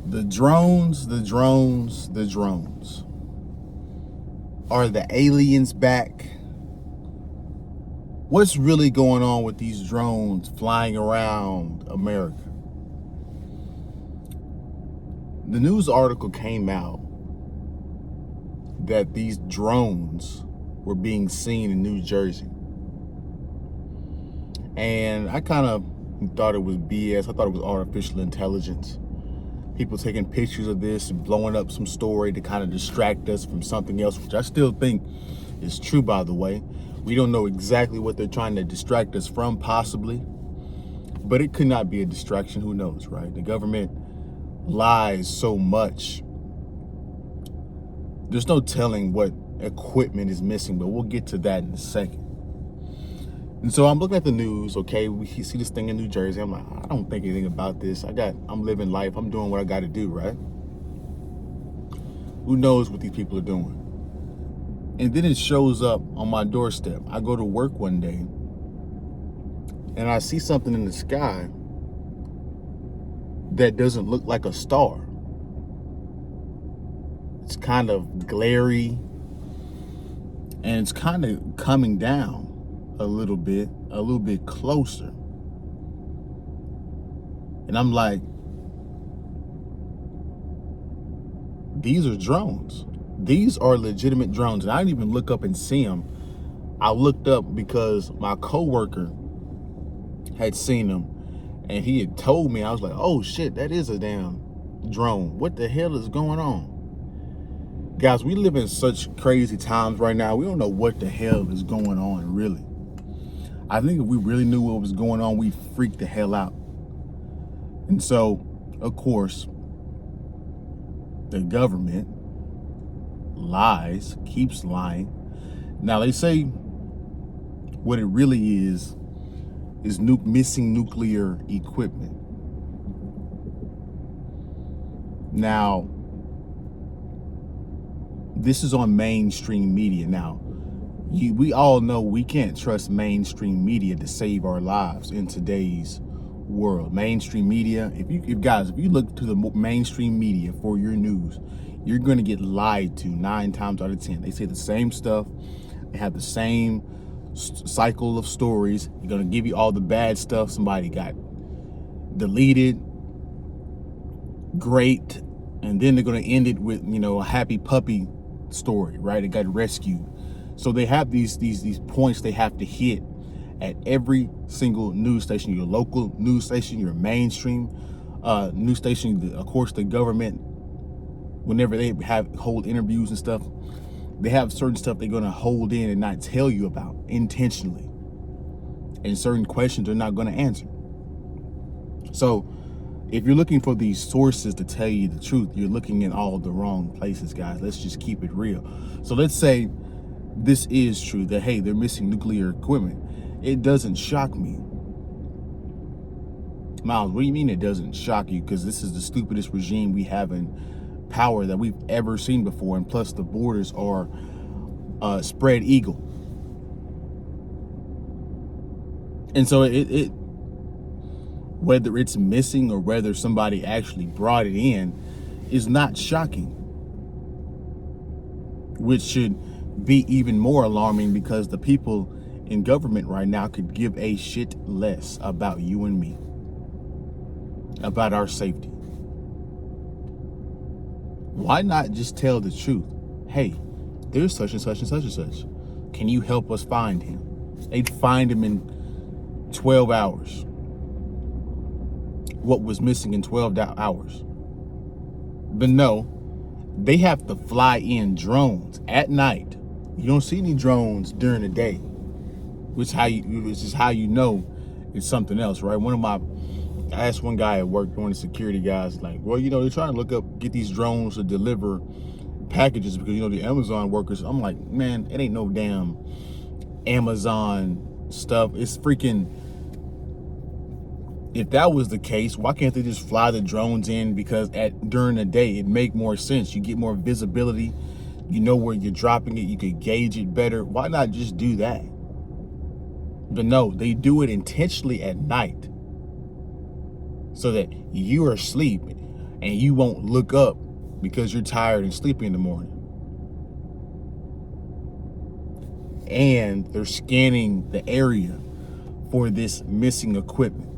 The drones, the drones, the drones. Are the aliens back? What's really going on with these drones flying around America? The news article came out that these drones were being seen in New Jersey. And I kind of thought it was BS. I thought it was artificial intelligence. People taking pictures of this and blowing up some story to kind of distract us from something else, which I still think is true, by the way. We don't know exactly what they're trying to distract us from, possibly. But it could not be a distraction. Who knows, right? The government lies so much. There's no telling what equipment is missing, but we'll get to that in a second. And so I'm looking at the news, okay, we see this thing in New Jersey. I'm like, I don't think anything about this. I'm living life. I'm doing what I got to do, right? Who knows what these people are doing? And then it shows up on my doorstep. I go to work one day and I see something in the sky that doesn't look like a star. It's kind of glary and it's kind of coming down a little bit closer. And I'm like, these are drones. These are legitimate drones. And I didn't even look up and see them. I looked up because my coworker had seen them and he had told me. I was like, oh shit, that is a damn drone. What the hell is going on? Guys, we live in such crazy times right now. We don't know what the hell is going on, really. I think if we really knew what was going on, we'd freak the hell out. And so, of course, the government lies, keeps lying. Now, they say what it really is missing nuclear equipment. Now, this is on mainstream media. Now, we all know we can't trust mainstream media to save our lives in today's world. Mainstream media, if you look to the mainstream media for your news, you're going to get lied to 9 times out of 10. They say the same stuff. They have the same cycle of stories. They're going to give you all the bad stuff. Somebody got deleted, great, and then they're going to end it with, a happy puppy story, right? It got rescued. So they have these points they have to hit at every single news station, your local news station, your mainstream news station. Of course, the government, whenever they hold interviews and stuff, they have certain stuff they're going to hold in and not tell you about intentionally. And certain questions they're not going to answer. So if you're looking for these sources to tell you the truth, you're looking in all the wrong places, guys. Let's just keep it real. So let's say this is true, that, hey, they're missing nuclear equipment. It doesn't shock me. Miles, what do you mean it doesn't shock you? Because this is the stupidest regime we have in power that we've ever seen before. And plus the borders are spread eagle. And so it whether it's missing or whether somebody actually brought it in is not shocking. Which should be even more alarming, because the people in government right now could give a shit less about you and me, about our safety. Why not just tell the truth? Hey, there's such and such and such and such. Can you help us find him? They'd find him in 12 hours. What was missing in 12 hours? But no, they have to fly in drones at night. You don't see any drones during the day, which is how you know it's something else, right? I asked one guy at work, one of the security guys, like, well, they're trying to get these drones to deliver packages because, the Amazon workers. I'm like, man, it ain't no damn Amazon stuff. It's freaking, if that was the case, why can't they just fly the drones in? Because during the day, it'd make more sense. You get more visibility. You know where you're dropping it. You could gauge it better. Why not just do that? But no, they do it intentionally at night so that you are asleep and you won't look up because you're tired and sleepy in the morning. And they're scanning the area for this missing equipment.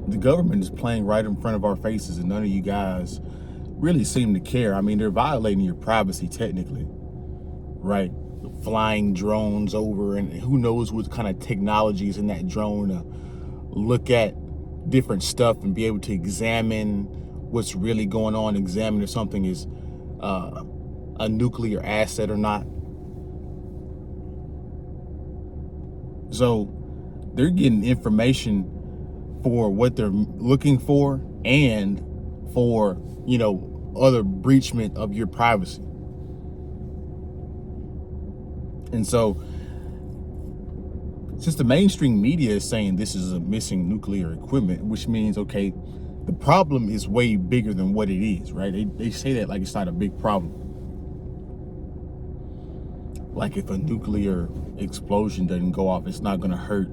The government is playing right in front of our faces, and none of you guys really seem to care. I mean, they're violating your privacy technically, right? Flying drones over, and who knows what kind of technology is in that drone to look at different stuff and be able to examine what's really going on, examine if something is a nuclear asset or not. So they're getting information for what they're looking for and for, you know, other breachment of your privacy. And so since the mainstream media is saying this is a missing nuclear equipment, which means, okay, the problem is way bigger than what it is, right? They say that like it's not a big problem. Like if a nuclear explosion doesn't go off, it's not going to hurt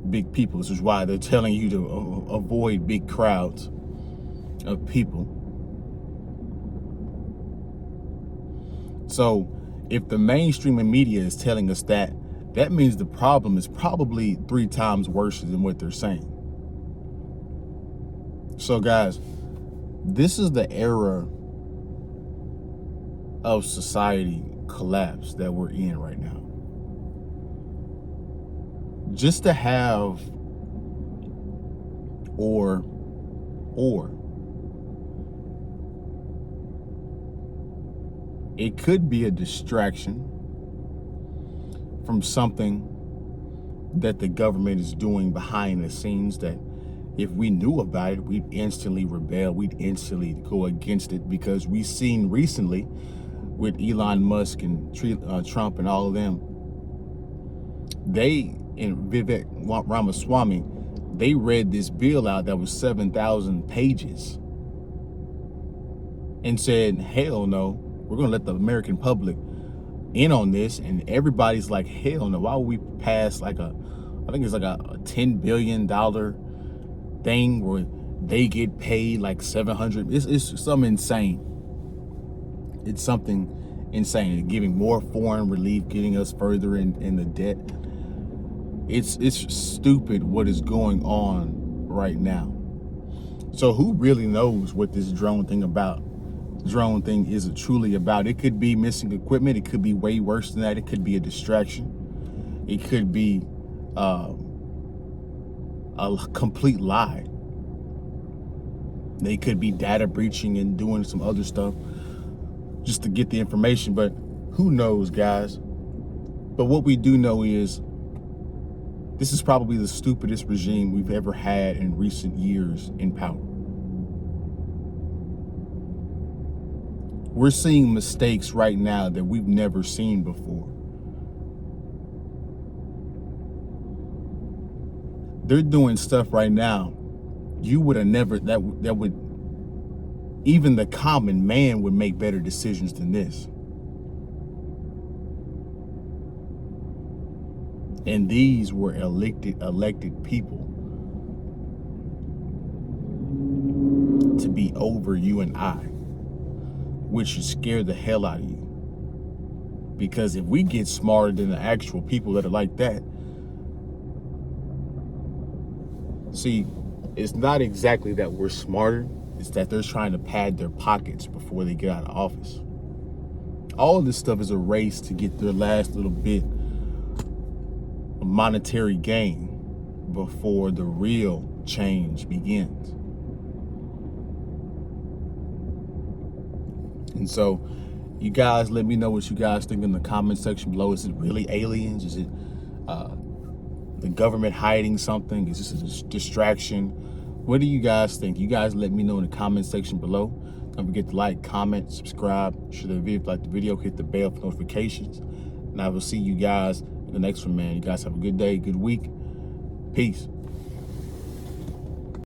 big people. This is why they're telling you to avoid big crowds of people. So if the mainstream media is telling us that, that means the problem is probably 3 times worse than what they're saying. So guys, this is the era of society collapse that we're in right now. Just to have or it could be a distraction from something that the government is doing behind the scenes, that if we knew about it, we'd instantly rebel, we'd instantly go against it, because we've seen recently with Elon Musk and Trump and all of them, they and Vivek Ramaswamy, they read this bill out that was 7,000 pages and said, hell no, we're going to let the American public in on this. And everybody's like, hell no, why would we pass like I think it's like a $10 billion thing where they get paid like 700. It's something insane. It's something insane. Giving more foreign relief, getting us further in the debt. It's stupid what is going on right now. So who really knows what this drone thing is truly about? It could be missing equipment. It could be way worse than that. It could be a distraction. It could be a complete lie. They could be data breaching and doing some other stuff just to get the information, but who knows, guys? But what we do know is this is probably the stupidest regime we've ever had in recent years in power. We're seeing mistakes right now that we've never seen before. They're doing stuff right now you would have never, that would, even the common man would make better decisions than this. And these were elected people to be over you and I, which should scare the hell out of you. Because if we get smarter than the actual people that are like that, see, it's not exactly that we're smarter, it's that they're trying to pad their pockets before they get out of office. All of this stuff is a race to get their last little bit of monetary gain before the real change begins. And so, you guys, let me know what you guys think in the comment section below. Is it really aliens? Is it the government hiding something? Is this a distraction? What do you guys think? You guys let me know in the comment section below. Don't forget to like, comment, subscribe. Share the video if you like the video. Hit the bell for notifications. And I will see you guys in the next one, man. You guys have a good day, good week. Peace.